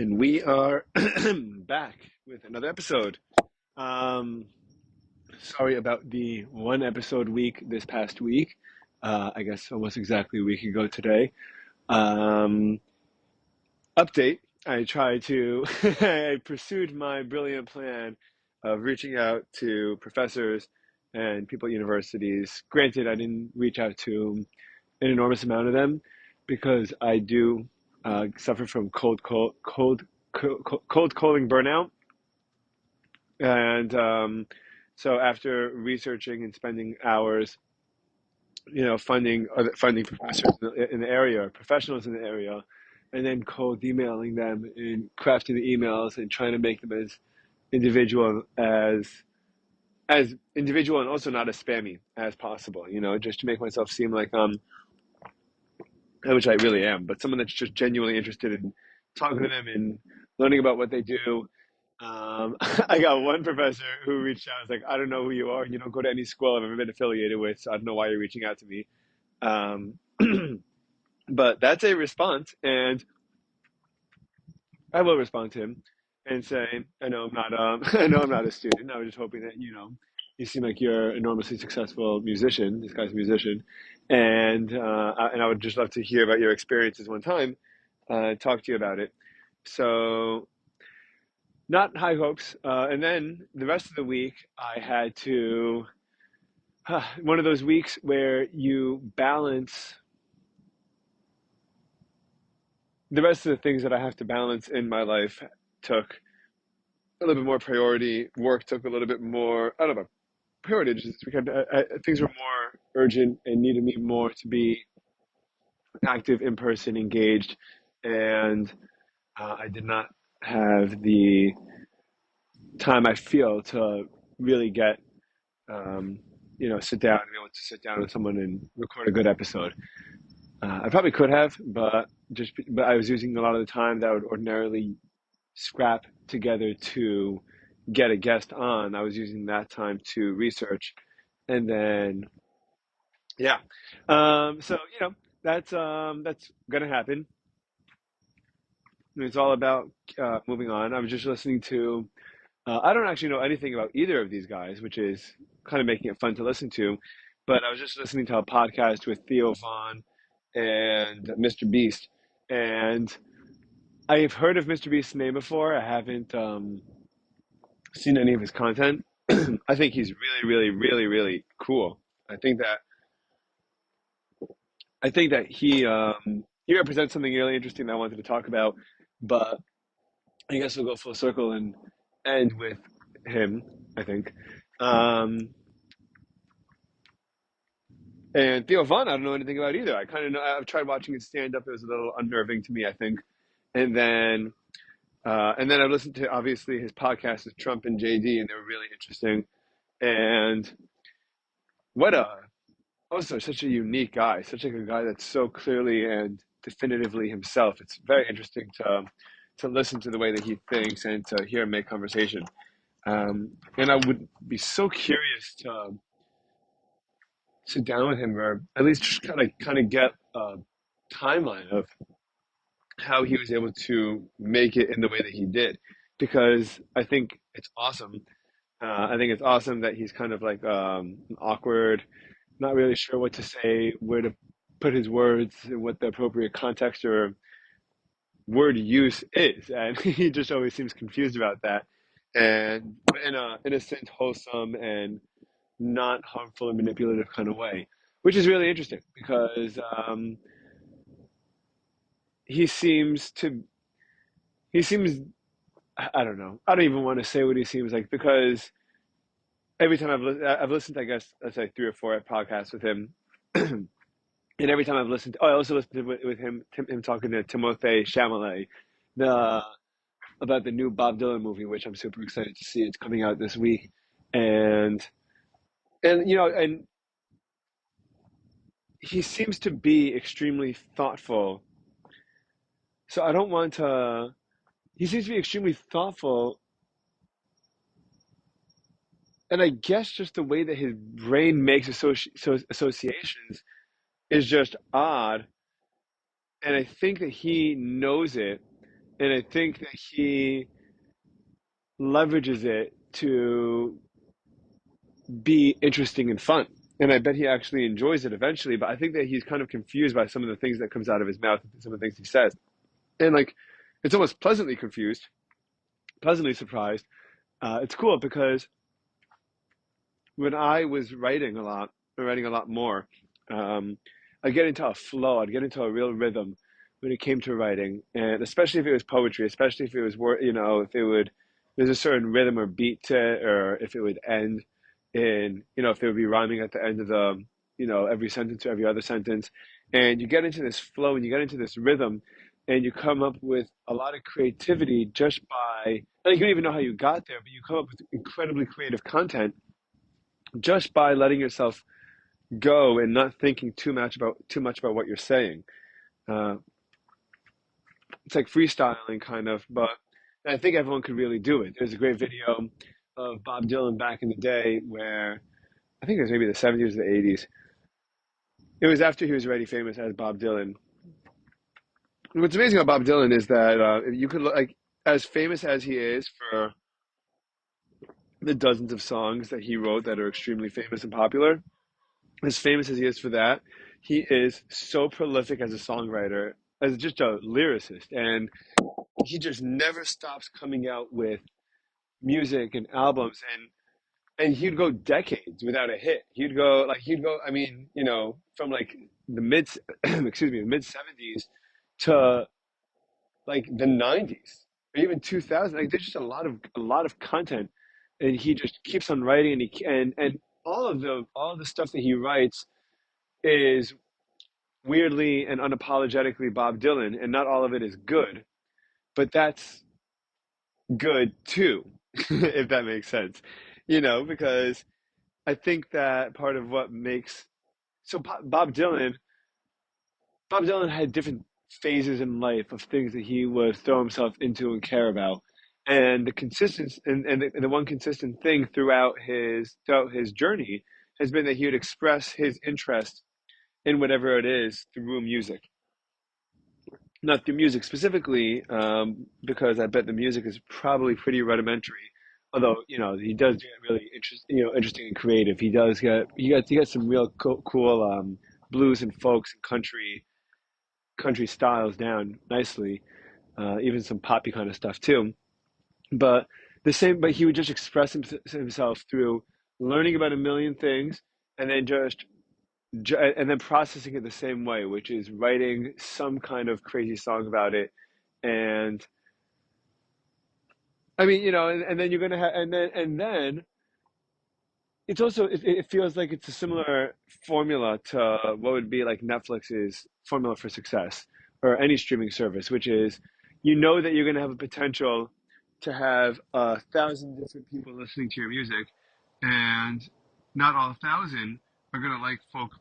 And we are back with another episode. Um, Sorry about the one episode week this past week. I guess almost exactly a week ago today. Um, Update. I tried to, I pursued my brilliant plan of reaching out to professors and people at universities. Granted, I didn't reach out to an enormous amount of them because I do suffer from cold calling burnout. And so after researching and spending hours, funding professors in the area, or professionals in the area, and then cold emailing them and crafting the emails and trying to make them individual as as individual and also not as spammy as possible, just to make myself seem like which I really am, but someone that's just genuinely interested in talking to them and learning about what they do. I got one professor who reached out. I was like, I don't know who you are. You don't go to any school I've ever been affiliated with, so I don't know why you're reaching out to me. Um, but that's a response, and I will respond to him and say, I know I'm not, I know I'm not a student. I was just hoping that you seem like you're an enormously successful musician. This guy's a musician, and I would just love to hear about your experiences one time, talk to you about it. So not high hopes. And then the rest of the week, I had to one of those weeks where you balance the rest of the things that I have to balance in my life took a little bit more priority. Work took a little bit more, I don't know, priority. Just because things were more urgent and needed me more to be active, in person, engaged, and I did not have the time I feel to really get sit down and be able to sit down with someone and record a good episode. I probably could have, but I was using a lot of the time that I would ordinarily scrap together to get a guest on. I was using that time to research, and then yeah, so that's gonna happen. It's all about moving on. I was just listening to. I don't actually know anything about either of these guys, which is kind of making it fun to listen to. But I was just listening to a podcast with Theo Vaughn and Mr. Beast, and I've heard of Mr. Beast's name before. I haven't seen any of his content. I think he's really, really, really, really cool. I think that he represents something really interesting that I wanted to talk about. But I guess we'll go full circle and end with him. I think. Um, and Theo Vaughn, I don't know anything about either. I kind of know. I've tried watching his stand up. It was a little unnerving to me, I think. And then I listened to obviously his podcast with Trump and JD, and they were really interesting. And what a also such a unique guy, such like a guy that's so clearly and definitively himself. It's very interesting to listen to the way that he thinks and to hear him make conversation. And I would be so curious to sit down with him, or at least just kind of get a timeline of how he was able to make it in the way that he did, because I think it's awesome. I think it's awesome that he's kind of like awkward, not really sure what to say, where to put his words, and what the appropriate context or word use is, and he just always seems confused about that. And in a sense, wholesome and not harmful and manipulative kind of way, which is really interesting because he seems to he seems I don't know. I don't even want to say what he seems like because every time I've listened to, I guess, let's say 3 or 4 podcasts with him, and every time I've listened, I also listened to with him talking to Timothée Chalamet, the about the new Bob Dylan movie, which I'm super excited to see. It's coming out this week, and and he seems to be extremely thoughtful. So I don't want to. He seems to be extremely thoughtful, and I guess just the way that his brain makes associations is just odd. And I think that he knows it, and I think that he leverages it to be interesting and fun. And I bet he actually enjoys it eventually, but I think that he's kind of confused by some of the things that comes out of his mouth and some of the things he says. And like it's almost pleasantly confused, pleasantly surprised. It's cool because when I was writing a lot more, um, I'd get into a flow, I'd get into a real rhythm when it came to writing, and especially if it was poetry, especially if it was if it would, there's a certain rhythm or beat to it, or if it would end in, if they would be rhyming at the end of the, every sentence or every other sentence, and you get into this flow and you get into this rhythm, and you come up with a lot of creativity just by, and you don't even know how you got there, but you come up with incredibly creative content just by letting yourself go and not thinking too much about what you're saying. Uh, it's like freestyling kind of, but I think everyone could really do it. There's a great video of Bob Dylan back in the day where I think it was maybe the 70s or the 80s. It was after he was already famous as Bob Dylan. What's amazing about Bob Dylan is that you could look like as famous as he is for the dozens of songs that he wrote that are extremely famous and popular, as famous as he is for that, he is so prolific as a songwriter, as just a lyricist, and he just never stops coming out with music and albums, and he'd go decades without a hit. He'd go. I mean, from like the mid, excuse me, mid '70s to like the '90s or even 2000. Like there's just a lot of content, and he just keeps on writing, and all of the stuff that he writes is weirdly and unapologetically Bob Dylan, and not all of it is good, but that's good too, if that makes sense. Because I think that part of what makes so Bob Dylan had different phases in life of things that he would throw himself into and care about. And the consistent and the one consistent thing throughout his journey has been that he would express his interest in whatever it is through music. Not through music specifically, because I bet the music is probably pretty rudimentary. Although he does get really interesting and creative. He got some real cool blues and folks and country styles down nicely. Even some poppy kind of stuff too. But he would just express himself through learning about a million things, and then processing it the same way, which is writing some kind of crazy song about it. And I mean, and then you're gonna have, and then it's also it feels like it's a similar formula to what would be like Netflix's formula for success or any streaming service, which is that you're gonna have a potential to have 1,000 different people listening to your music, and not all 1,000 are gonna like folk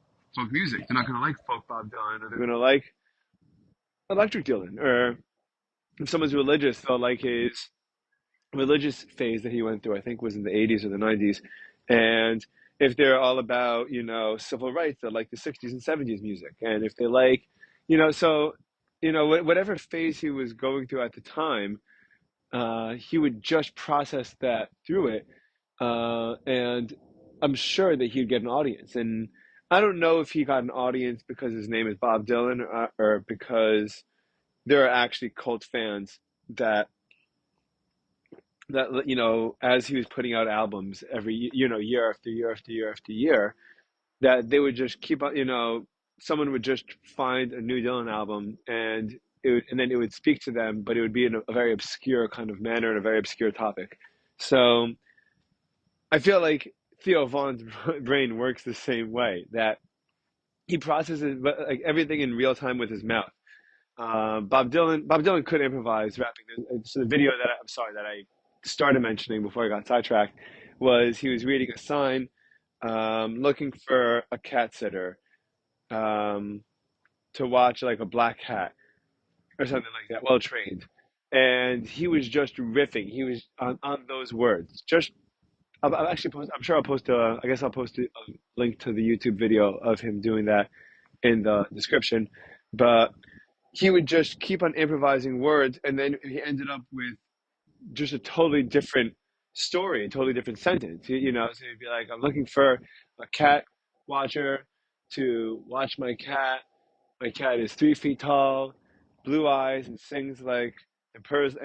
music. They're not gonna like folk Bob Dylan, or they're gonna like electric Dylan, or if someone's religious, they'll like his religious phase that he went through. I think was in the '80s or the '90s, and if they're all about civil rights, they like the '60s and '70s music, and if they like, so whatever phase he was going through at the time, he would just process that through it, and I'm sure that he'd get an audience. And I don't know if he got an audience because his name is Bob Dylan, or because there are actually cult fans that as he was putting out albums every year after year after year after year, that they would just keep on, someone would just find a new Dylan album, and then it would speak to them, but it would be in a very obscure kind of manner and a very obscure topic. So I feel like Theo Vaughn's brain works the same way, that he processes like everything in real time with his mouth. Bob Dylan could improvise rapping. So the video I'm sorry, that I started mentioning before I got sidetracked, was he was reading a sign, looking for a cat sitter, um, to watch like a black cat or something like that, well trained. And he was just riffing. He was on those words. Just I'll actually post. I'm sure I'll post. I guess I'll post a link to the YouTube video of him doing that in the description. But he would just keep on improvising words, and then he ended up with just a totally different story, a totally different sentence. So he'd be like, "I'm looking for a cat watcher to watch my cat. My cat is 3 feet tall, blue eyes, and sings like and purrs,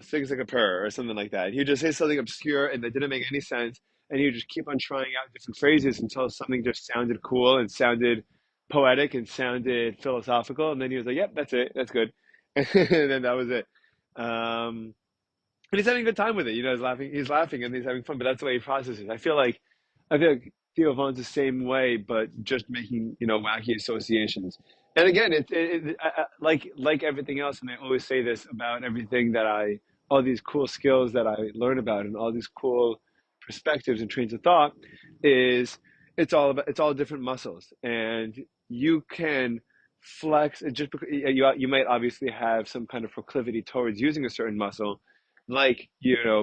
sings like a purr or something like that." He would just say something obscure and that didn't make any sense, and he would just keep on trying out different phrases until something just sounded cool and sounded poetic and sounded philosophical. And then he was like, "Yep, that's it. That's good." And then that was it. Um, and he's having a good time with it. He's laughing and he's having fun. But that's the way he processes. I feel like Theo Von's the same way, but just making wacky associations. And again, like everything else, and I always say this about everything all these cool skills that I learn about, and all these cool perspectives and trains of thought, is it's all different muscles, and you can flex. It just you might obviously have some kind of proclivity towards using a certain muscle, like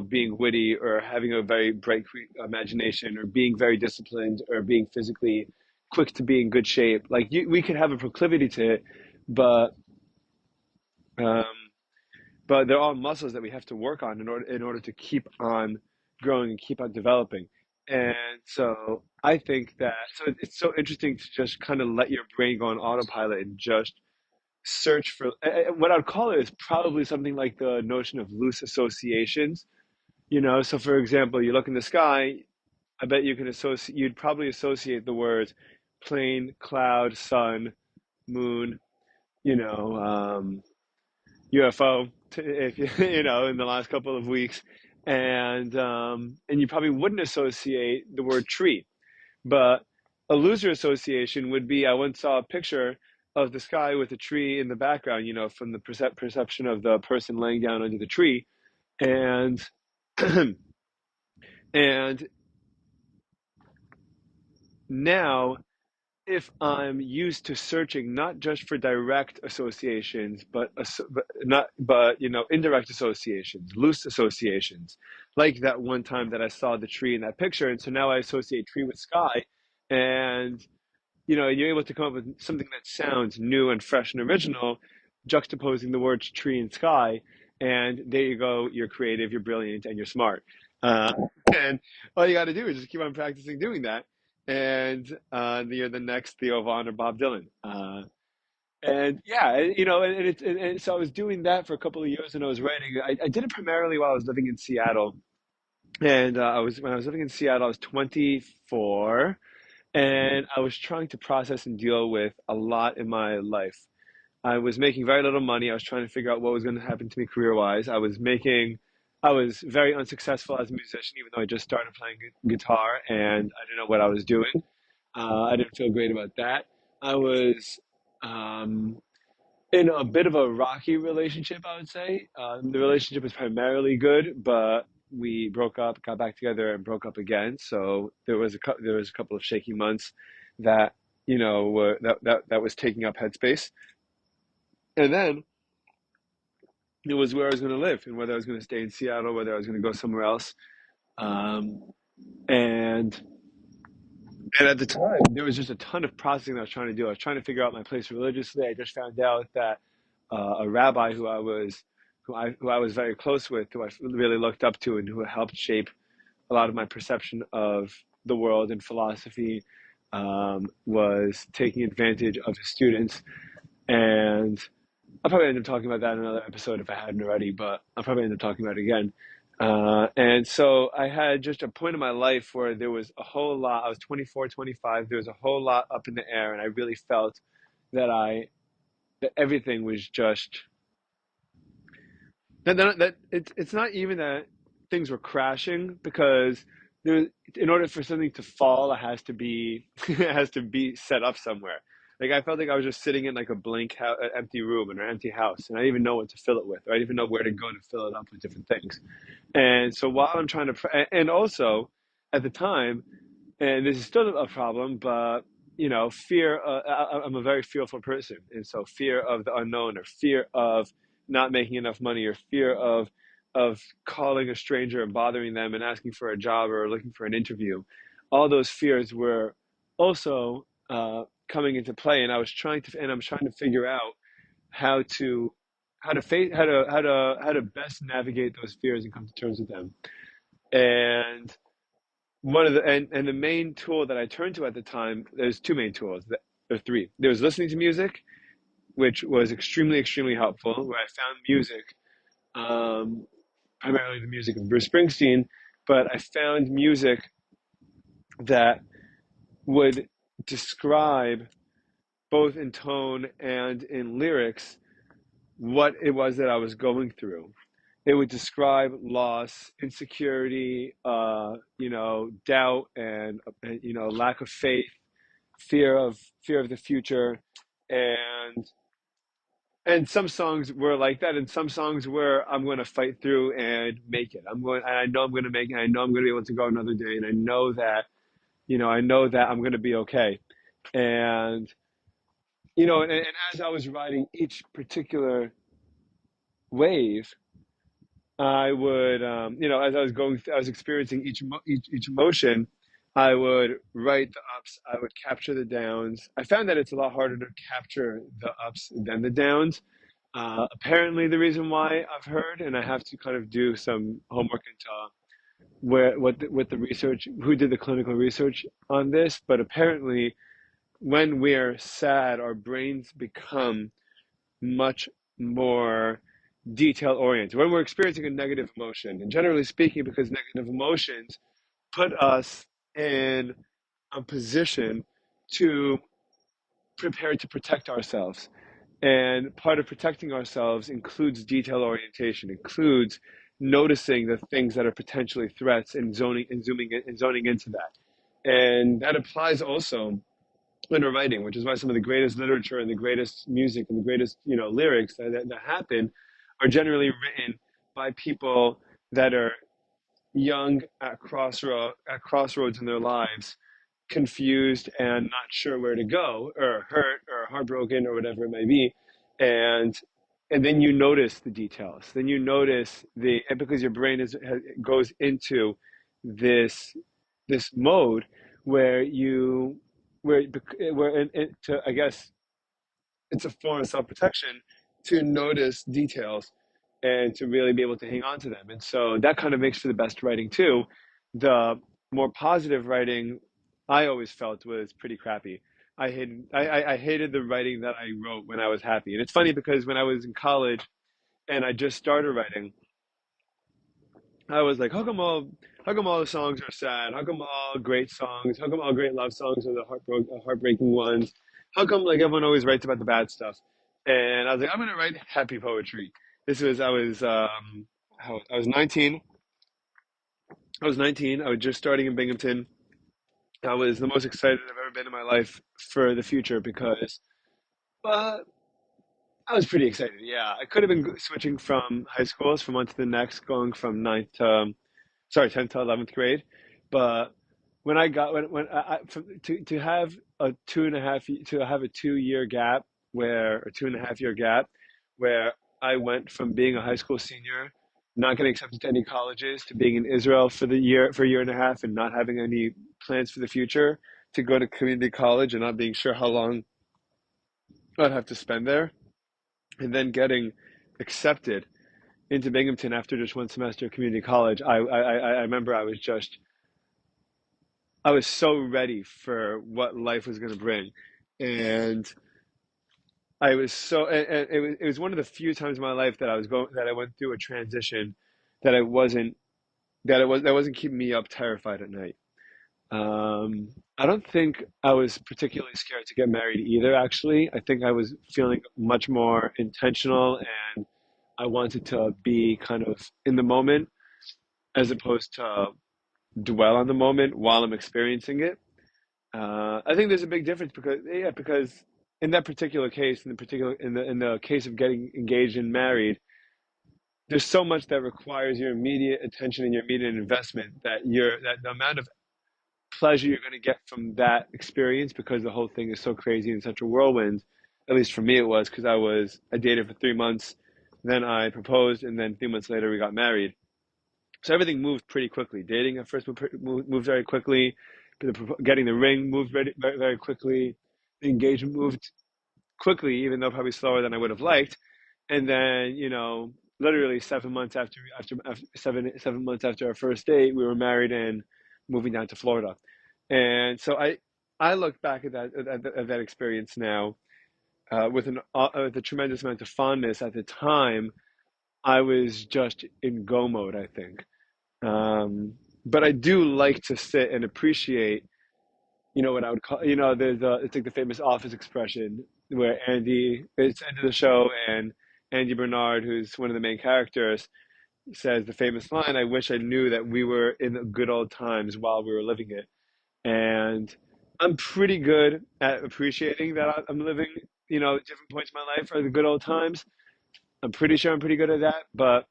being witty or having a very bright imagination or being very disciplined or being physically quick to be in good shape. Like we could have a proclivity to it, but um, they're all muscles that we have to work on in order to keep on growing and keep on developing. And so I think that it's so interesting to just kind of let your brain go on autopilot and just search for what I'd call it is probably something like the notion of loose associations. So for example, you look in the sky, I bet you'd probably associate the words plane, cloud, sun, moon, you know, UFO, if in the last couple of weeks. And you probably wouldn't associate the word tree. But a looser association would be, I once saw a picture of the sky with a tree in the background, from the perception of the person laying down under the tree. And and now, if I'm used to searching not just for direct associations, but not but indirect associations, loose associations, like that one time that I saw the tree in that picture, and so now I associate tree with sky, and you're able to come up with something that sounds new and fresh and original, juxtaposing the words tree and sky. And there you go. You're creative, you're brilliant, and you're smart. Uh, and all you got to do is just keep on practicing doing that. And you're the next Theo Von or Bob Dylan. And yeah, and so I was doing that for a couple of years, and I was writing. I did it primarily while I was living in Seattle. And when I was living in Seattle, I was 24, and I was trying to process and deal with a lot in my life. I was making very little money. I was trying to figure out what was going to happen to me career-wise. I was very unsuccessful as a musician, even though I just started playing guitar and I didn't know what I was doing. I didn't feel great about that. I was um, in a bit of a rocky relationship, I would say. The relationship was primarily good, but we broke up, got back together, and broke up again. So there was a couple of shaky months that that was taking up headspace. And then it was where I was going to live and whether I was going to stay in Seattle, whether I was going to go somewhere else. Um, and and at the time, there was just a ton of processing that I was trying to do. I was trying to figure out my place religiously. I just found out that a rabbi who I was very close with, who I really looked up to, and who helped shape a lot of my perception of the world and philosophy, was taking advantage of his students. And I'll probably end up talking about that in another episode if I hadn't already, but I'll probably end up talking about it again. And so I had just a point in my life where there was a whole lot. I was 24, 25. There was a whole lot up in the air, and I really felt that that everything was just that it's not even that things were crashing, because there, in order for something to fall, it has to be it has to be set up somewhere. Like I felt like I was just sitting in like a an empty room in an empty house, and I didn't even know what to fill it with. Or I didn't even know where to go to fill it up with different things. And so while I'm trying to, and also at the time, and this is still a problem, but fear. I'm a very fearful person, and so fear of the unknown, or fear of not making enough money, or fear of calling a stranger and bothering them and asking for a job or looking for an interview. All those fears were also coming into play, and I'm trying to figure out how to how to best navigate those fears and come to terms with them. And and the main tool that I turned to at the time, there's two main tools, or three. There was listening to music, which was extremely helpful, where I found music, um, primarily the music of Bruce Springsteen, but I found music that would describe both in tone and in lyrics what it was that I was going through. It would describe loss, insecurity, doubt, and lack of faith, fear of the future, and some songs were like that, and some songs were I'm going to fight through and make it. And I know I'm going to make it. I know I'm going to be able to go another day, and I know that I'm going to be okay. And and as I was riding each particular wave, I would, as I was I was experiencing each emotion. I would write the ups. I would capture the downs. I found that it's a lot harder to capture the ups than the downs. Apparently, the reason why I've heard, and I have to kind of do some homework into what the research, who did the clinical research on this, but apparently, when we're sad, our brains become much more detail oriented. When we're experiencing a negative emotion, and generally speaking, because negative emotions put us in a position to prepare to protect ourselves. And part of protecting ourselves includes detail orientation, includes noticing the things that are potentially threats and zoning into that. And that applies also when we're writing, which is why some of the greatest literature and the greatest music and the greatest lyrics that happen are generally written by people that are young at crossroads in their lives, confused and not sure where to go, or hurt or heartbroken or whatever it may be, and then you notice the details. Then you notice and because your brain goes into this mode where I guess it's a form of self-protection to notice details and to really be able to hang on to them. And so that kind of makes for the best writing too. The more positive writing I always felt was pretty crappy. I hated the writing that I wrote when I was happy. And it's funny because when I was in college and I just started writing, I was like, how come all the songs are sad? How come all great songs? How come all great love songs are the heartbreaking ones? How come like everyone always writes about the bad stuff? And I was like, I'm gonna write happy poetry. This was I was 19. I was 19. I was just starting in Binghamton. I was the most excited I've ever been in my life for the future because uh, I was pretty excited. Yeah, I could have been switching from high schools from one to the next, going from ninth to 10th to 11th grade. But when I got to have a 2.5 gap or 2.5 year gap where I went from being a high school senior, not getting accepted to any colleges, to being in Israel for a year and a half and not having any plans for the future, to go to community college and not being sure how long I'd have to spend there, and then getting accepted into Binghamton after just one semester of community college. I remember I was so ready for what life was going to bring, and I was so and it was one of the few times in my life that I went through a transition that I wasn't that wasn't keeping me up terrified at night. I don't think I was particularly scared to get married either, actually. I think I was feeling much more intentional, and I wanted to be kind of in the moment as opposed to dwell on the moment while I'm experiencing it. I think there's a big difference because in that particular case, in the case of getting engaged and married, there's so much that requires your immediate attention and your immediate investment that the amount of pleasure you're going to get from that experience, because the whole thing is so crazy and such a whirlwind. At least for me, it was, because I dated for 3 months, then I proposed, and then 3 months later we got married. So everything moved pretty quickly. Dating at first moved very quickly. Getting the ring moved very quickly. The engagement moved quickly, even though probably slower than I would have liked. And then, literally 7 months after 7 months after our first date, we were married and moving down to Florida. And so I look back at that experience now with a tremendous amount of fondness. At the time, I was just in go mode, I think. But I do like to sit and appreciate, what I would call, it's like the famous Office expression where it's the end of the show, and Andy Bernard, who's one of the main characters, says the famous line, "I wish I knew that we were in the good old times while we were living it." And I'm pretty good at appreciating that I'm living, different points in my life are the good old times. I'm pretty sure I'm pretty good at that, but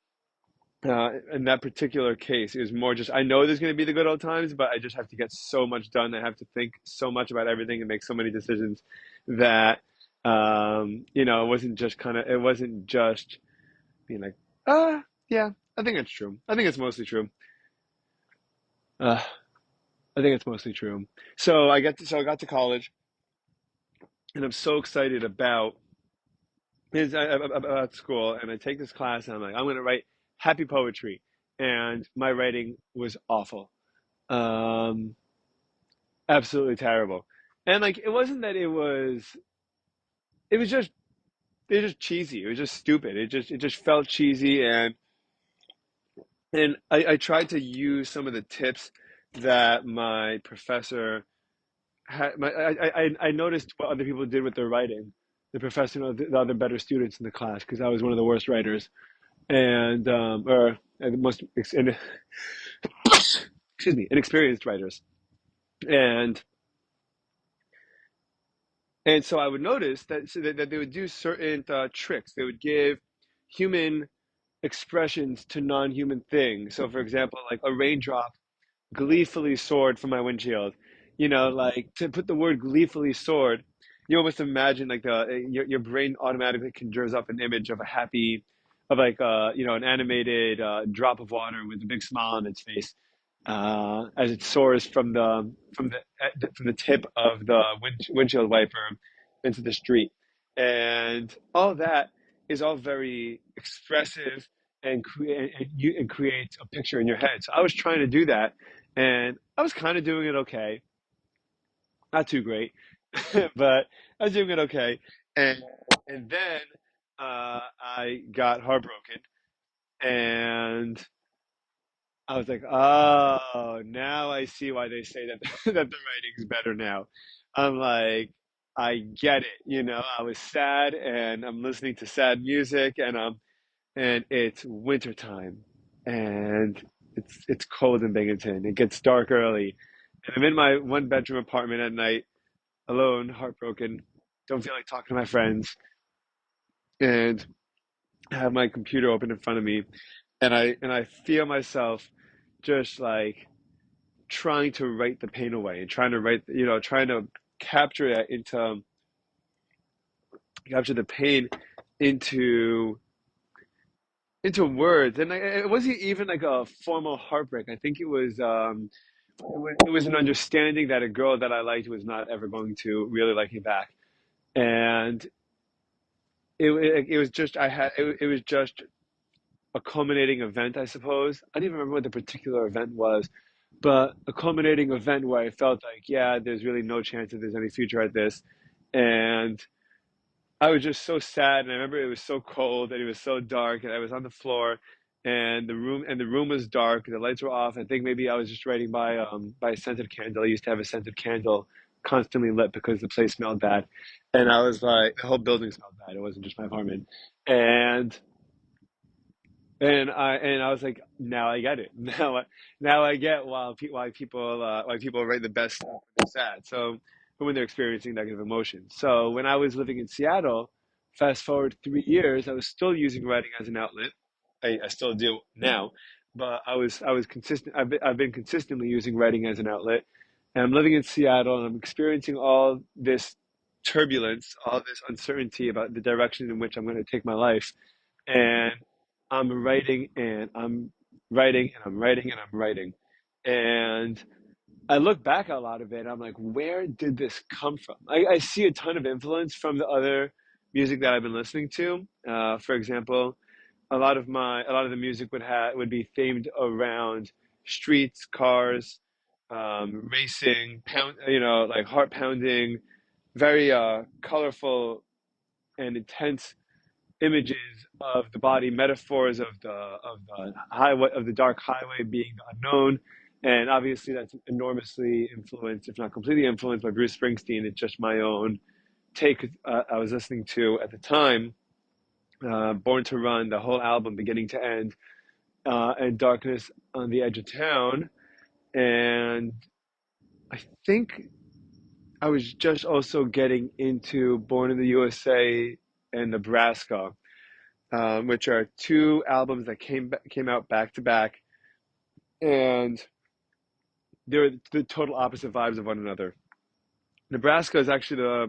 in that particular case, it was more just I know there's going to be the good old times, but I just have to get so much done. I have to think so much about everything and make so many decisions that it wasn't just being like, yeah, I think it's true. I think it's mostly true. Uh, I think it's mostly true. So I got to college, and I'm so excited about school, and I take this class, and I'm like, I'm going to write happy poetry, and my writing was awful. Um, Absolutely terrible. And like it wasn't that it was just it was just cheesy. It was just stupid. It just felt cheesy, and I tried to use some of the tips that my professor had I noticed what other people did with their writing. The professor, the other better students in the class, because I was one of the worst writers, and or the most excuse me, inexperienced writers. And And so I would notice that they would do certain tricks. They would give human expressions to non-human things. So, for example, like a raindrop gleefully soared from my windshield. Like to put the word gleefully soared, you almost imagine like your brain automatically conjures up an image of a happy, of like an animated drop of water with a big smile on its face as it soars from the tip of the windshield wiper into the street, and all that is all very expressive and creates a picture in your head. So I was trying to do that, and I was kind of doing it okay, not too great, but I was doing it okay, and and then I got heartbroken, and I was like, oh, now I see why they say that that the writing's better now. I'm like, I get it. I was sad and I'm listening to sad music, and it's wintertime and it's cold in Binghamton. It gets dark early. And I'm in my one bedroom apartment at night, alone, heartbroken, don't feel like talking to my friends, and I have my computer open in front of me, and I feel myself just like trying to write the pain away and trying to capture that into capture the pain into words. And it wasn't even like a formal heartbreak. I think it was an understanding that a girl that I liked was not ever going to really like me back. And it was just it was just a culminating event, I suppose. I don't even remember what the particular event was, but a culminating event where I felt like, yeah, there's really no chance that there's any future at this. And I was just so sad. And I remember it was so cold and it was so dark, and I was on the floor, and the room was dark. The lights were off. I think maybe I was just writing by a scented candle. I used to have a scented candle constantly lit because the place smelled bad. And I was like, the whole building smelled bad. It wasn't just my apartment. And and I was like, now I get it. Now I get why people write the best stuff when they're sad. So when they're experiencing negative emotions. So when I was living in Seattle, fast forward 3 years, I was still using writing as an outlet. I still do now, but I was consistent. I've been consistently using writing as an outlet, and I'm living in Seattle, and I'm experiencing all this turbulence, all this uncertainty about the direction in which I'm going to take my life, and I'm writing and I'm writing and I'm writing and I'm writing. And I look back at a lot of it and I'm like, where did this come from? I see a ton of influence from the other. music that I've been listening to. For example, a lot of the music would be themed around streets, cars, racing, pound, like heart pounding, very colorful and intense images of the body, metaphors of the highway, of the dark highway being the unknown, and obviously that's enormously influenced, if not completely influenced, by Bruce Springsteen. It's just my own take. I was listening to at the time, Born to Run, the whole album, beginning to end, and Darkness on the Edge of Town, and I think I was just also getting into Born in the USA and Nebraska, which are two albums that came out back to back, and they're the total opposite vibes of one another. Nebraska is actually the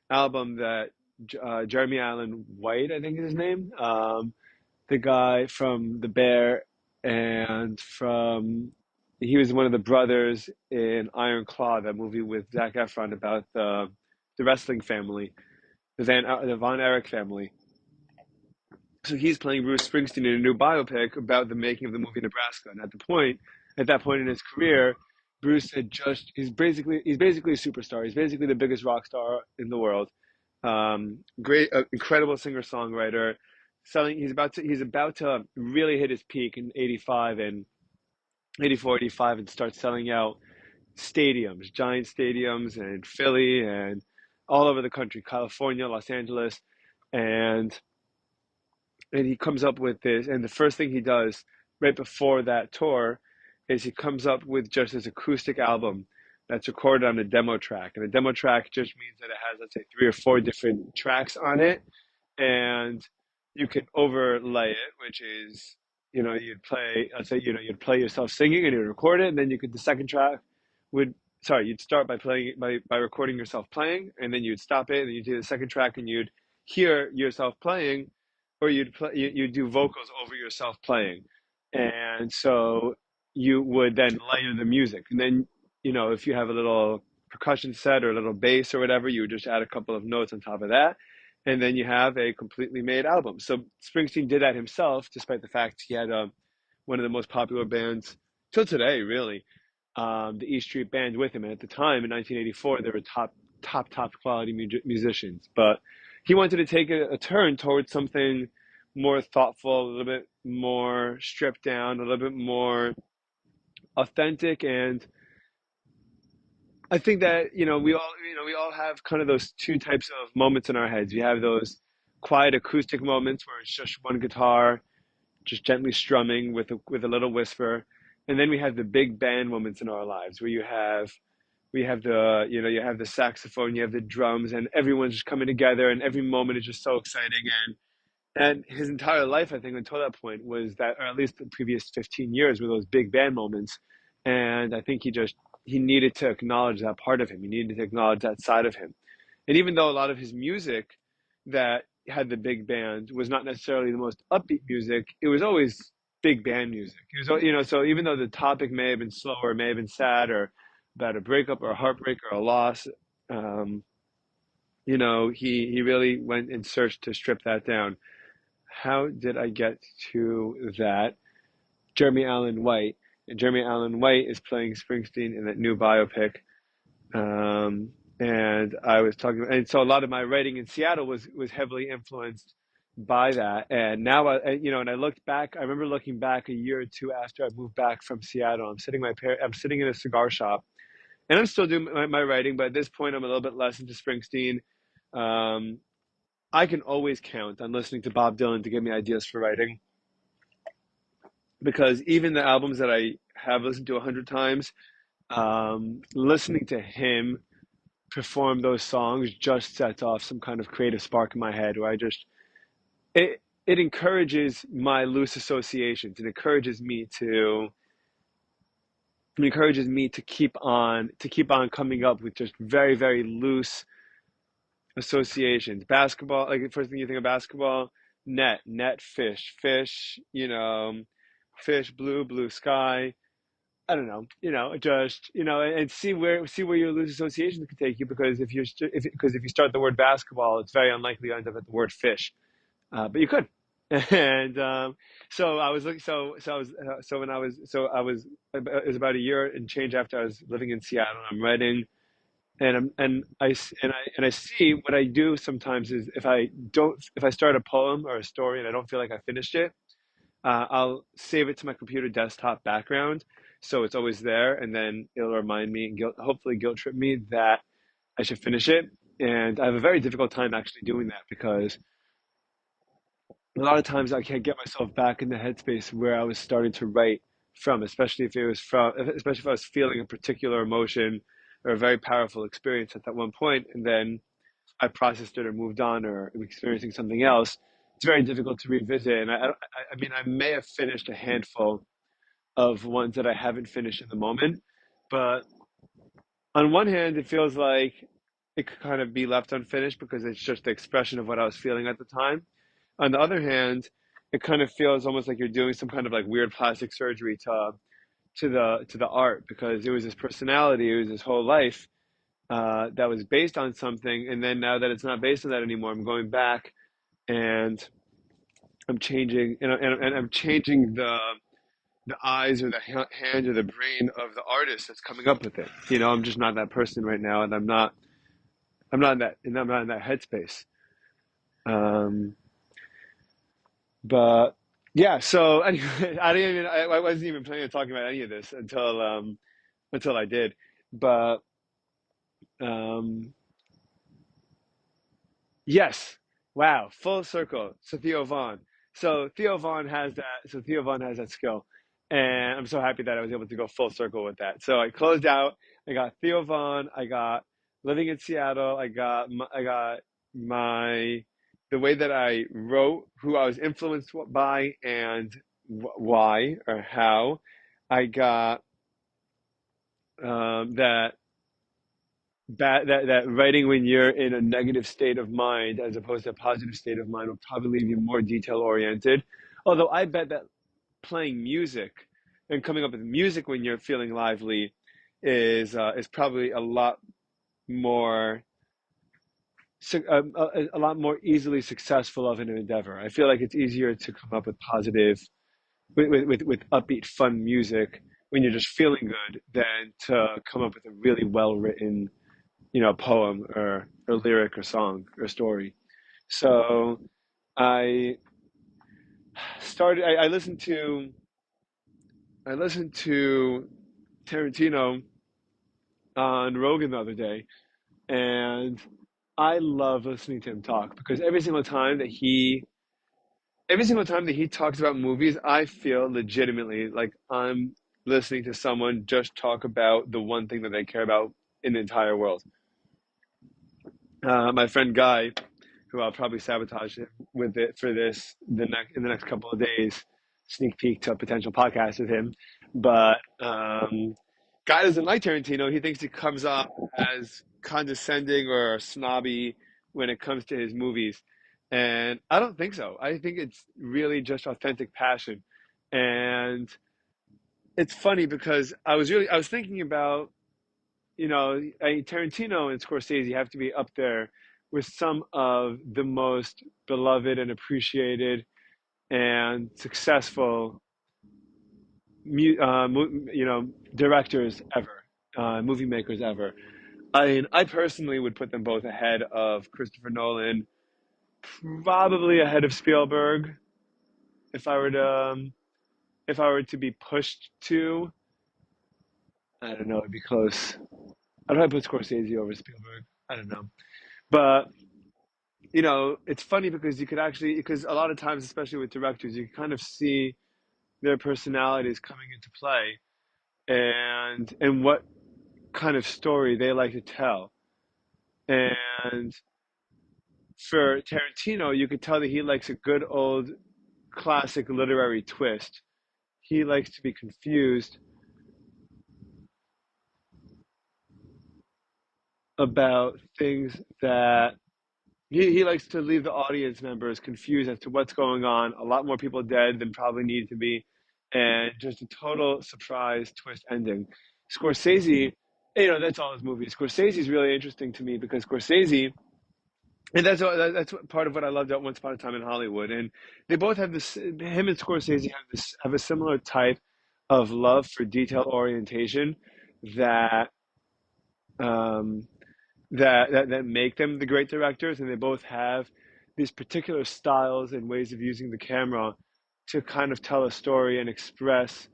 album that Jeremy Allen White, I think is his name, the guy from The Bear and from he was one of the brothers in Iron Claw, that movie with Zac Efron about the wrestling family, the Von Erich family. So he's playing Bruce Springsteen in a new biopic about the making of the movie Nebraska. And at that point in his career, Bruce had just he's basically a superstar. He's basically the biggest rock star in the world. Great, incredible singer songwriter. He's about to really hit his peak in '85 and '84, '85, and start selling out stadiums, giant stadiums, in Philly and all over the country, California, Los Angeles, and he comes up with this, and the first thing he does right before that tour is he comes up with just this acoustic album that's recorded on a demo track. And a demo track just means that it has, let's say, three or four different tracks on it, and you can overlay it, which is, you'd play, let's say, you'd play yourself singing and you'd record it, and then the second track would, sorry, you'd start by playing by recording yourself playing, and then you'd stop it, and then you'd do the second track, and you'd hear yourself playing, or you do vocals over yourself playing, and so you would then layer the music, and then if you have a little percussion set or a little bass or whatever, you would just add a couple of notes on top of that, and then you have a completely made album. So Springsteen did that himself, despite the fact he had one of the most popular bands till today, really, the E Street Band with him. And at the time, in 1984, they were top quality musicians. But he wanted to take a turn towards something more thoughtful, a little bit more stripped down, a little bit more authentic. And I think that we all have kind of those two types of moments in our heads. We have those quiet acoustic moments where it's just one guitar, just gently strumming with a little whisper, and then we have the big band moments in our lives where we have you have the saxophone, you have the drums, and everyone's just coming together, and every moment is just so exciting. And his entire life, I think, until that point was that, or at least the previous 15 years, were those big band moments. And I think he needed to acknowledge that part of him. He needed to acknowledge that side of him. And even though a lot of his music that had the big band was not necessarily the most upbeat music, it was always big band music. It was, so even though the topic may have been slower, may have been sad, or about a breakup or a heartbreak or a loss, he really went and searched to strip that down. How did I get to that? Jeremy Allen White. And Jeremy Allen White is playing Springsteen in that new biopic. And I was talking, and so a lot of my writing in Seattle was heavily influenced by that. And now, and I looked back. I remember looking back a year or two after I moved back from Seattle. I'm sitting in a cigar shop, and I'm still doing my writing, but at this point, I'm a little bit less into Springsteen. I can always count on listening to Bob Dylan to give me ideas for writing, because even the albums that I have listened to 100 times, listening to him perform those songs just sets off some kind of creative spark in my head where it encourages my loose associations. It encourages me to keep on coming up with just very, very loose associations. Basketball, like the first thing you think of basketball, net, fish, fish, fish, blue sky. I don't know, just and see where your loose associations can take you. Because if you start the word basketball, it's very unlikely you end up at the word fish. But you could. And so I was looking. So I was so when I was so I was it was about a year and change after I was living in Seattle. I'm writing, and I see what I do sometimes is if I start a poem or a story and I don't feel like I finished it, I'll save it to my computer desktop background, so it's always there, and then it'll remind me and hopefully guilt trip me that I should finish it. And I have a very difficult time actually doing that because a lot of times I can't get myself back in the headspace where I was starting to write from, especially if I was feeling a particular emotion or a very powerful experience at that one point, and then I processed it or moved on or am experiencing something else. It's very difficult to revisit. And I mean, I may have finished a handful of ones that I haven't finished in the moment, but on one hand, it feels like it could kind of be left unfinished because it's just the expression of what I was feeling at the time. On the other hand, it kind of feels almost like you're doing some kind of like weird plastic surgery to the art, because it was his personality, it was his whole life that was based on something, and then now that it's not based on that anymore, I'm going back and I'm changing, and I'm changing the eyes or the hand or the brain of the artist that's coming up with it. I'm just not that person right now, and I'm not in that headspace. Um, but yeah, so anyway, I wasn't even planning on talking about any of this until I did, but um, yes, wow, full circle. So Theo Vaughn. So Theo Vaughn has that skill, and I'm so happy that I was able to go full circle with that. So I closed out. I got Theo Vaughn. I got living in Seattle. I got my the way that I wrote, who I was influenced by, and why or how. I got that that writing when you're in a negative state of mind as opposed to a positive state of mind will probably leave you more detail oriented. Although I bet that playing music and coming up with music when you're feeling lively is probably more a lot more easily successful of an endeavor. I feel like it's easier to come up with positive with upbeat fun music when you're just feeling good than to come up with a really well written poem or lyric or song or story. So I I listened to Tarantino on Rogan the other day, and I love listening to him talk because every single time that he talks about movies, I feel legitimately like I'm listening to someone just talk about the one thing that they care about in the entire world. My friend Guy, who I'll probably sabotage him with it for this in the next couple of days. Sneak peek to a potential podcast with him, but Guy doesn't like Tarantino. He thinks he comes off as condescending or snobby when it comes to his movies, and I don't think so. I think it's really just authentic passion, and it's funny because I was thinking about Tarantino and Scorsese have to be up there with some of the most beloved and appreciated and successful, directors ever, movie makers ever. I mean, I personally would put them both ahead of Christopher Nolan, probably ahead of Spielberg, if I were to be pushed to. I don't know, it'd be close. I'd probably put Scorsese over Spielberg. I don't know, but it's funny because because a lot of times, especially with directors, you can kind of see their personalities coming into play and what kind of story they like to tell. And for Tarantino, you could tell that he likes a good old classic literary twist. He likes to be confused about things that he likes to leave the audience members confused as to what's going on. A lot more people dead than probably need to be, and just a total surprise twist ending. Scorsese, that's all his movies. Scorsese is really interesting to me because Scorsese, and that's part of what I loved about Once Upon a Time in Hollywood. And they both have this. Him and Scorsese have a similar type of love for detail orientation that um, that make them the great directors. And they both have these particular styles and ways of using the camera to kind of tell a story and express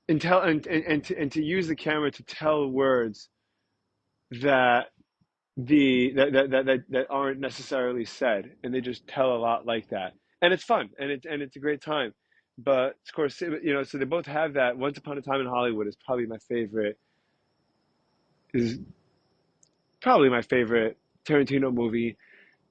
and tell and to use the camera to tell words that that aren't necessarily said, and they just tell a lot like that, and it's fun, and it's a great time. But of course, so they both have that. Once Upon a Time in Hollywood is probably my favorite Tarantino movie.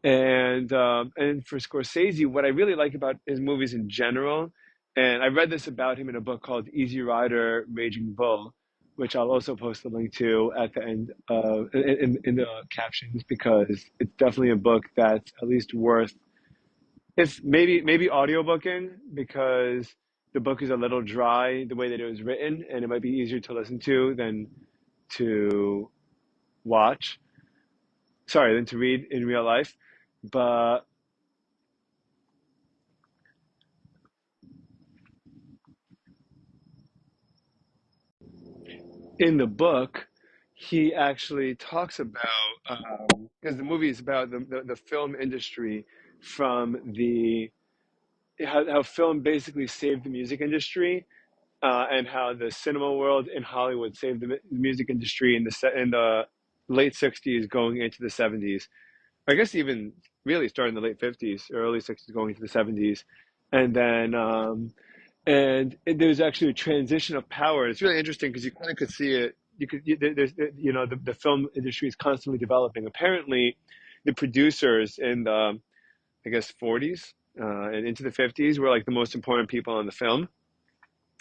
And for Scorsese, what I really like about his movies in general, and I read this about him in a book called Easy Rider, Raging Bull, which I'll also post a link to at the end in the captions, because it's definitely a book that's at least worth, if maybe audiobooking, because the book is a little dry the way that it was written, and it might be easier to listen to than to watch. Sorry, than to read in real life. But in the book, he actually talks about, because the movie is about the film industry, from the how film basically saved the music industry, and how the cinema world in Hollywood saved the music industry in in the late '60s going into the '70s. I guess even really starting in the late '50s, early '60s going into the '70s, and then there's actually a transition of power. It's really interesting because you kind of could see it. There's the film industry is constantly developing. Apparently, the producers in the, I guess, '40s and into the '50s were like the most important people on the film.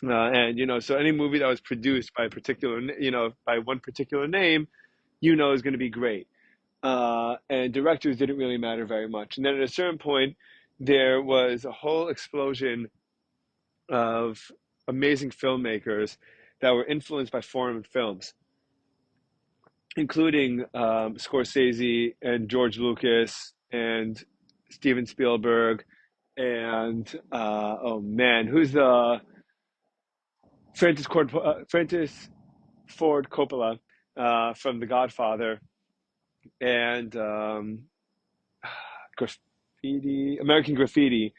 And so any movie that was produced by a particular, by one particular name, is going to be great. And directors didn't really matter very much. And then at a certain point, there was a whole explosion of amazing filmmakers that were influenced by foreign films, including Scorsese and George Lucas and Steven Spielberg and oh man, who's the Francis Ford Coppola from The Godfather, and American Graffiti,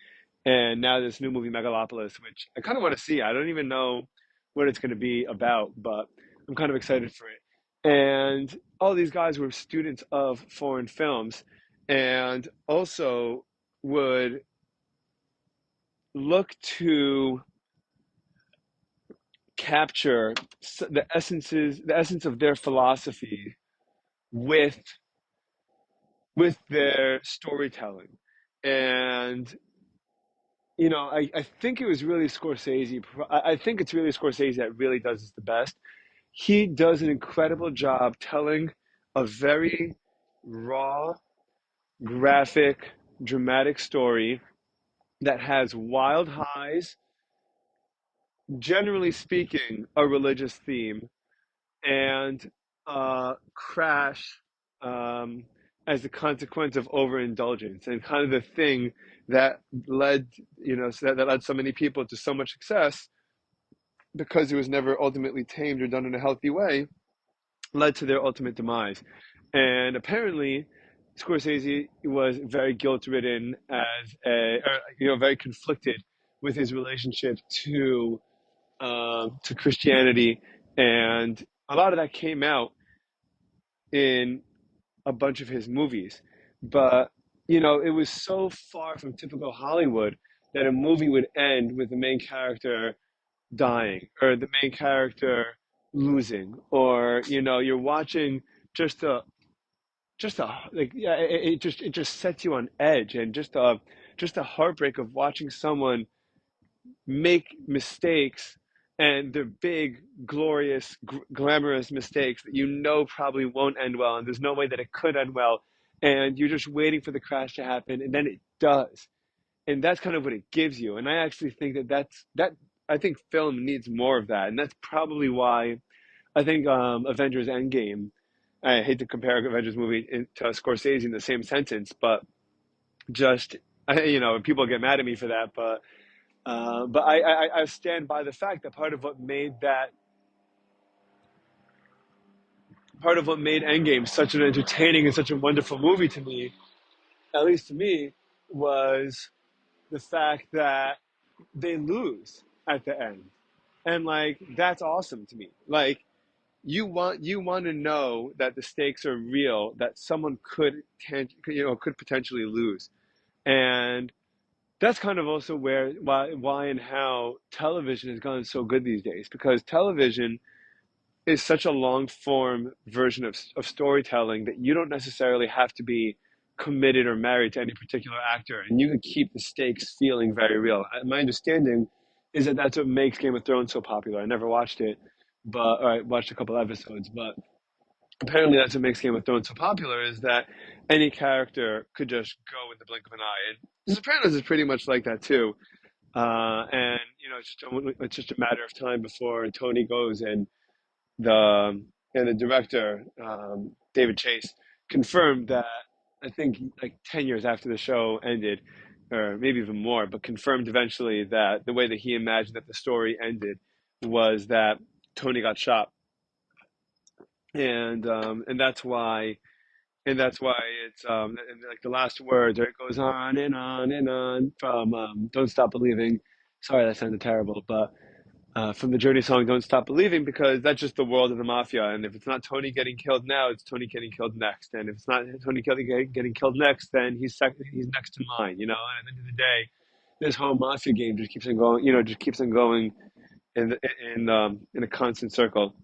and now this new movie Megalopolis, which I kind of want to see. I don't even know what it's going to be about, but I'm kind of excited for it. And all these guys were students of foreign films, and also would look to capture the essence of their philosophy with their storytelling. And I think it was really Scorsese. I think it's really Scorsese that really does this the best. He does an incredible job telling a very raw, graphic, dramatic story that has wild highs, generally speaking, a religious theme, and crash um, as a consequence of overindulgence, and kind of the thing that led, that led so many people to so much success, because it was never ultimately tamed or done in a healthy way, led to their ultimate demise. And apparently, Scorsese was very guilt-ridden or, very conflicted with his relationship to Christianity, and a lot of that came out in a bunch of his movies. But it was so far from typical Hollywood that a movie would end with the main character dying, or the main character losing, or you're watching just a like, yeah, it just sets you on edge, and just a heartbreak of watching someone make mistakes, and they're big, glorious, glamorous mistakes that probably won't end well, and there's no way that it could end well, and you're just waiting for the crash to happen, and then it does, and that's kind of what it gives you. And I actually think that I think film needs more of that, and that's probably why I think Avengers Endgame. I hate to compare Avengers movie to Scorsese in the same sentence, but just people get mad at me for that, but I stand by the fact that part of what made Endgame such an entertaining and such a wonderful movie to me, at least to me, was the fact that they lose at the end, and like that's awesome to me. Like you want to know that the stakes are real, that someone could potentially lose, and that's kind of also why and how television has gotten so good these days, because television is such a long form version of storytelling that you don't necessarily have to be committed or married to any particular actor, and you can keep the stakes feeling very real. My understanding is that that's what makes Game of Thrones so popular. I never watched it, or I watched a couple episodes, but apparently that's what makes Game of Thrones so popular, is that any character could just go in the blink of an eye. And The Sopranos is pretty much like that too. And it's just a matter of time before Tony goes the and the director, David Chase, confirmed that, I think like 10 years after the show ended, or maybe even more, but confirmed eventually that the way that he imagined that the story ended was that Tony got shot, and that's why it's and like the last words, or it goes on and on from "Don't Stop Believing." Sorry, that sounded terrible, but from the Journey song "Don't Stop Believing," because that's just the world of the mafia. And if it's not Tony getting killed now, it's Tony getting killed next. And if it's not Tony getting killed next, then he's next in line. And at the end of the day, this whole mafia game just keeps on going. Just keeps on going in a constant circle.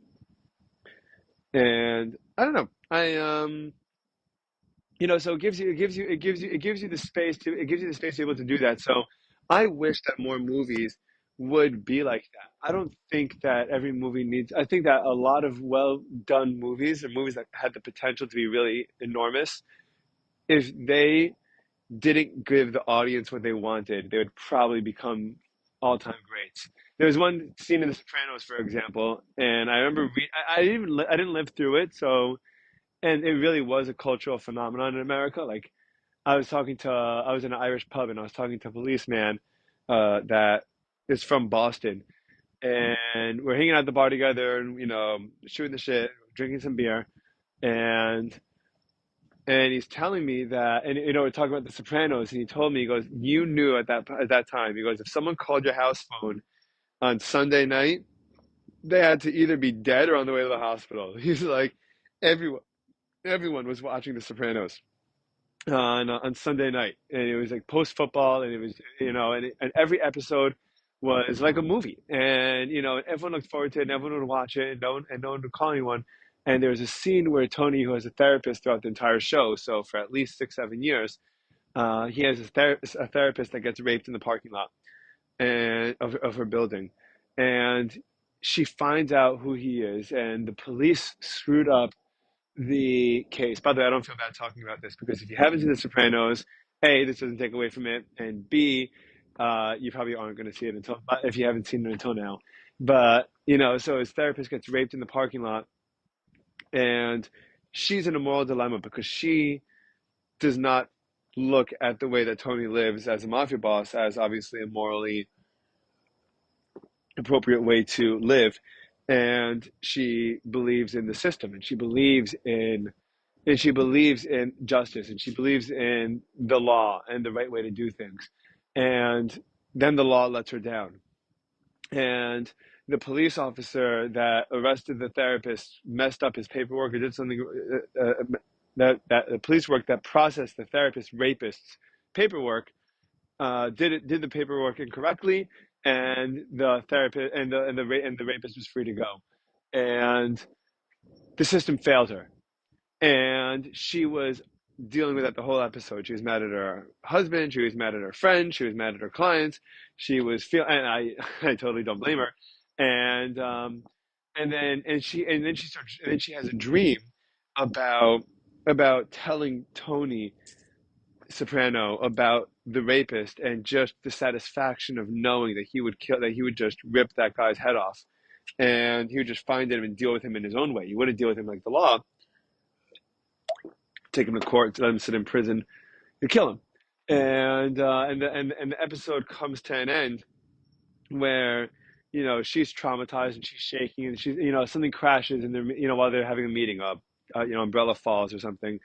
And I don't know. So it gives you the space to be able to do that. So I wish that more movies would be like that. I don't think that every movie needs. I think that a lot of well done movies, or movies that had the potential to be really enormous, if they didn't give the audience what they wanted, they would probably become all time greats. There was one scene in The Sopranos, for example, and I remember I didn't live through it, so, and it really was a cultural phenomenon in America. Like, I was in an Irish pub, and I was talking to a policeman that is from Boston, and we're hanging out at the bar together, and shooting the shit, drinking some beer, and he's telling me that, and we're talking about The Sopranos, and he told me, he goes, "You knew at that time." He goes, "If someone called your house phone on Sunday night, they had to either be dead or on the way to the hospital." He's like, everyone everyone was watching The Sopranos on Sunday night, and it was like post football, and it was and every episode was like a movie, and everyone looked forward to it, and everyone would watch it, and no one would call anyone. And there was a scene where Tony, who has a therapist throughout the entire show, so for at least 6 7 years, he has a therapist that gets raped in the parking lot and of her building, and she finds out who he is, and the police screwed up the case. By the way, I don't feel bad talking about this, because if you haven't seen The Sopranos, A, this doesn't take away from it, and B, you probably aren't going to see it if you haven't seen it until now. But so his therapist gets raped in the parking lot, and she's in a moral dilemma, because she does not look at the way that Tony lives as a mafia boss as obviously a morally appropriate way to live, and she believes in the system, and she believes in justice, and she believes in the law and the right way to do things. And then the law lets her down. And the police officer that arrested the therapist messed up his paperwork, or did something that the police work that processed the therapist rapist's paperwork, did the paperwork incorrectly, and the therapist and the rapist was free to go, and the system failed her, and she was dealing with that the whole episode. She was mad at her husband. She was mad at her friends. She was mad at her clients. And I totally don't blame her. And she has a dream about telling Tony Soprano about the rapist, and just the satisfaction of knowing that he would just rip that guy's head off, and he would just find him and deal with him in his own way. He wouldn't deal with him like the law, take him to court, let him sit in prison, and kill him. And the episode comes to an end where she's traumatized and she's shaking, and she's something crashes, and they're while they're having a meeting, umbrella falls or something,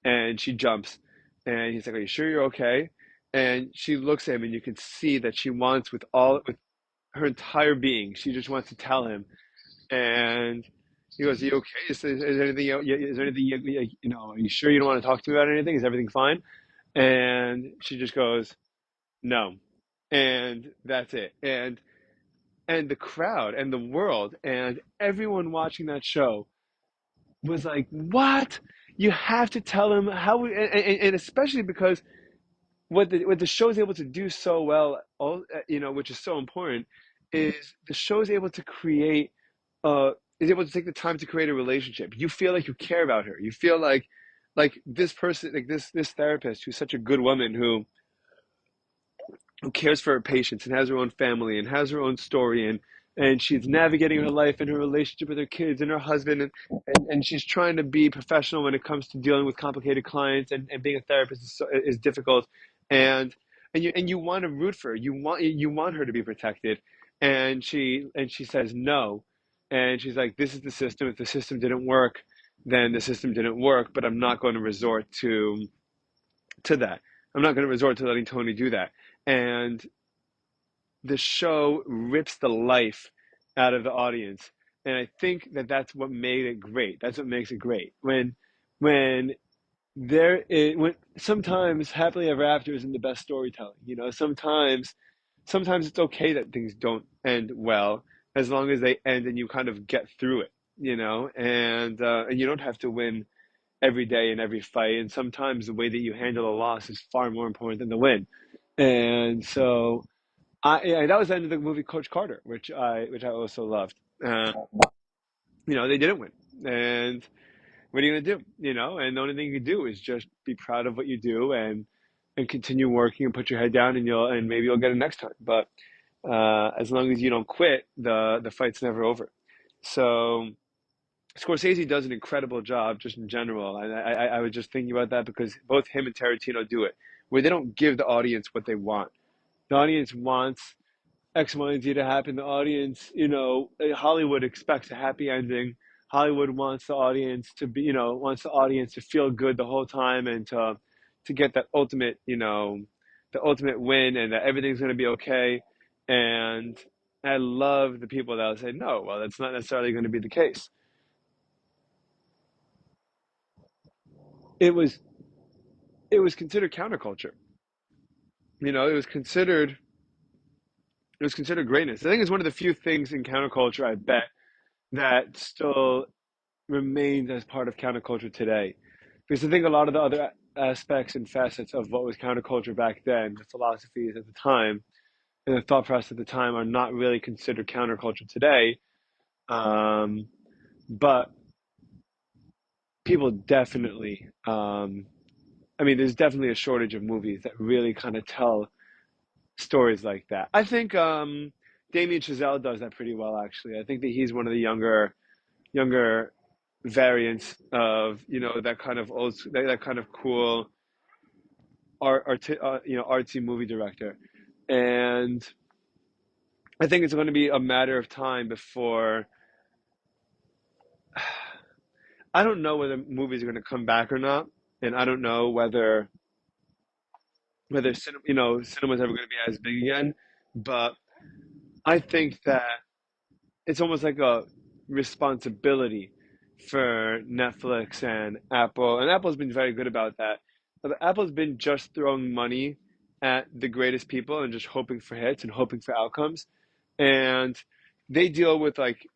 and she jumps, and he's like, "Are you sure you're okay?" And she looks at him, and you can see that she wants with her entire being, she just wants to tell him. And he goes, "Are you okay? Is there anything? Is there anything? Are you sure you don't want to talk to me about anything? Is everything fine?" And she just goes, "No," and that's it. And the crowd and the world and everyone watching that show was like, "What? You have to tell him how we," and especially because what the show is able to do so well, which is so important, is the show is able to create, is able to take the time to create a relationship. You feel like you care about her. You feel like this person, like this therapist, who's such a good woman, who cares for her patients and has her own family and has her own story, and she's navigating her life and her relationship with her kids and her husband, and she's trying to be professional when it comes to dealing with complicated clients, and being a therapist is difficult, and and you want to root for her. You want her to be protected, and she says no, and she's like, "This is the system. If the system didn't work, then the system didn't work, but I'm not going to resort to that. I'm not going to resort to letting Tony do that." And the show rips the life out of the audience, and I think that that's what made it great. That's what makes it great. When when sometimes happily ever after isn't the best storytelling. Sometimes it's okay that things don't end well, as long as they end and you kind of get through it. And you don't have to win every day in every fight. And sometimes the way that you handle a loss is far more important than the win. And so yeah, that was the end of the movie Coach Carter, which I also loved. They didn't win, and what are you gonna do? And the only thing you can do is just be proud of what you do, and continue working and put your head down, and maybe you'll get it next time. But as long as you don't quit, the fight's never over. So Scorsese does an incredible job just in general, and I was just thinking about that because both him and Tarantino do it, where they don't give the audience what they want. The audience wants X, Y, and Z to happen. The audience, Hollywood expects a happy ending. Hollywood wants wants the audience to feel good the whole time, and to get that ultimate, the ultimate win, and that everything's going to be okay. And I love the people that will say, "No, well, that's not necessarily going to be the case." It was it was considered counterculture. It was considered greatness. I think it's one of the few things in counterculture, I bet, that still remains as part of counterculture today. Because I think a lot of the other aspects and facets of what was counterculture back then, the philosophies at the time, and the thought process at the time, are not really considered counterculture today. Um, but people definitely, there's definitely a shortage of movies that really kind of tell stories like that. I think Damien Chazelle does that pretty well, actually. I think that he's one of the younger variants of that kind of that kind of cool artsy movie director. And I think it's going to be a matter of time before, I don't know whether movies are going to come back or not, and I don't know whether cinema's ever going to be as big again. But I think that it's almost like a responsibility for Netflix and Apple, and Apple's been very good about that. But Apple's been just throwing money at the greatest people and just hoping for hits and hoping for outcomes, and they deal with like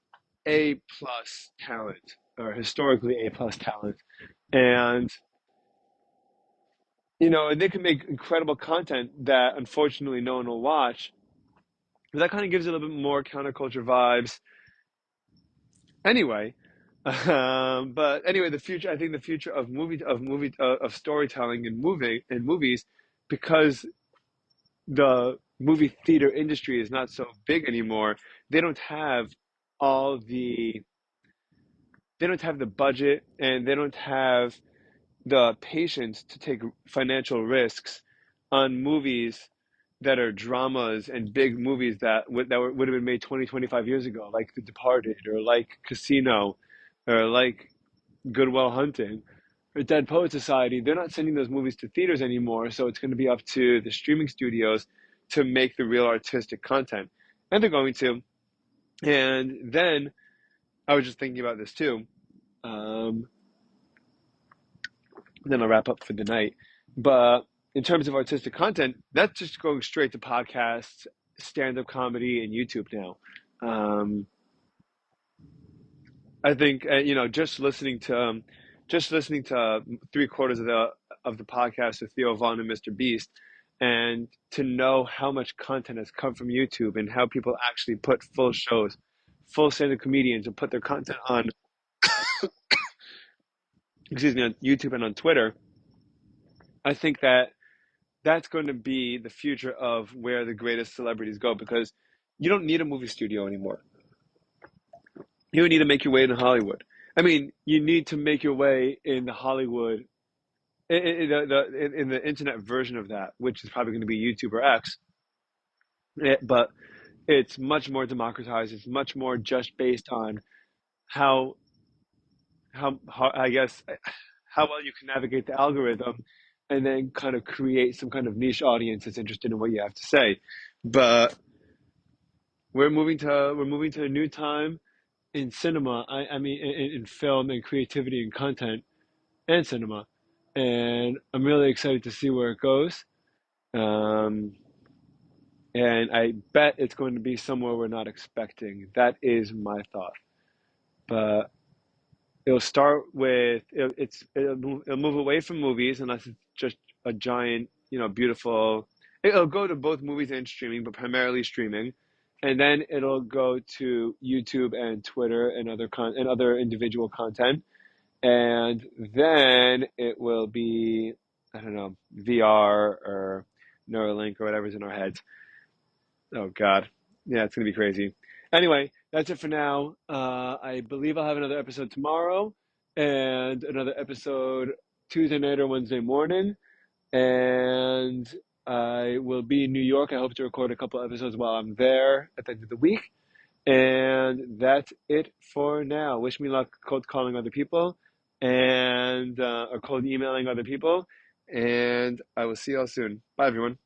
A plus talent, or historically A plus talent, and they can make incredible content that unfortunately no one will watch. But that kind of gives it a little bit more counterculture vibes. Anyway, but anyway, I think the future of storytelling and movies, because the movie theater industry is not so big anymore, they don't have all they don't have the budget, and they don't have the patience to take financial risks on movies that are dramas and big movies would have been made 20, 25 years ago, like The Departed, or like Casino, or like Good Will Hunting, or Dead Poet Society. They're not sending those movies to theaters anymore, so it's going to be up to the streaming studios to make the real artistic content. And they're going to. And then I was just thinking about this too. Um, then I'll wrap up for the night. But in terms of artistic content, that's just going straight to podcasts, stand-up comedy, and YouTube now. Um, I think just listening to three-quarters of the podcast with Theo Vaughn and Mr. Beast, and to know how much content has come from YouTube and how people actually put full shows, full stand-up comedians, and put their content on, excuse me, on YouTube and on Twitter. I think that's going to be the future of where the greatest celebrities go, because you don't need a movie studio anymore. You don't need to make your way in Hollywood. I mean, you need to make your way in the Hollywood, in the internet version of that, which is probably going to be YouTube or X. But it's much more democratized. It's much more just based on how how I guess how well you can navigate the algorithm, and then kind of create some kind of niche audience that's interested in what you have to say. But we're moving to a new time in cinema. I mean, in film and creativity and content and cinema, and I'm really excited to see where it goes. Um, and I bet it's going to be somewhere we're not expecting. That is my thought. But it'll start with it'll move away from movies, unless it's just a giant, beautiful. It'll go to both movies and streaming, but primarily streaming, and then it'll go to YouTube and Twitter and other individual content, and then it will be, I don't know, VR or Neuralink or whatever's in our heads. Oh God, yeah, it's gonna be crazy. Anyway, that's it for now. I believe I'll have another episode tomorrow, and another episode Tuesday night or Wednesday morning. And I will be in New York. I hope to record a couple episodes while I'm there at the end of the week. And that's it for now. Wish me luck cold calling other people, and or cold emailing other people. And I will see y'all soon. Bye, everyone.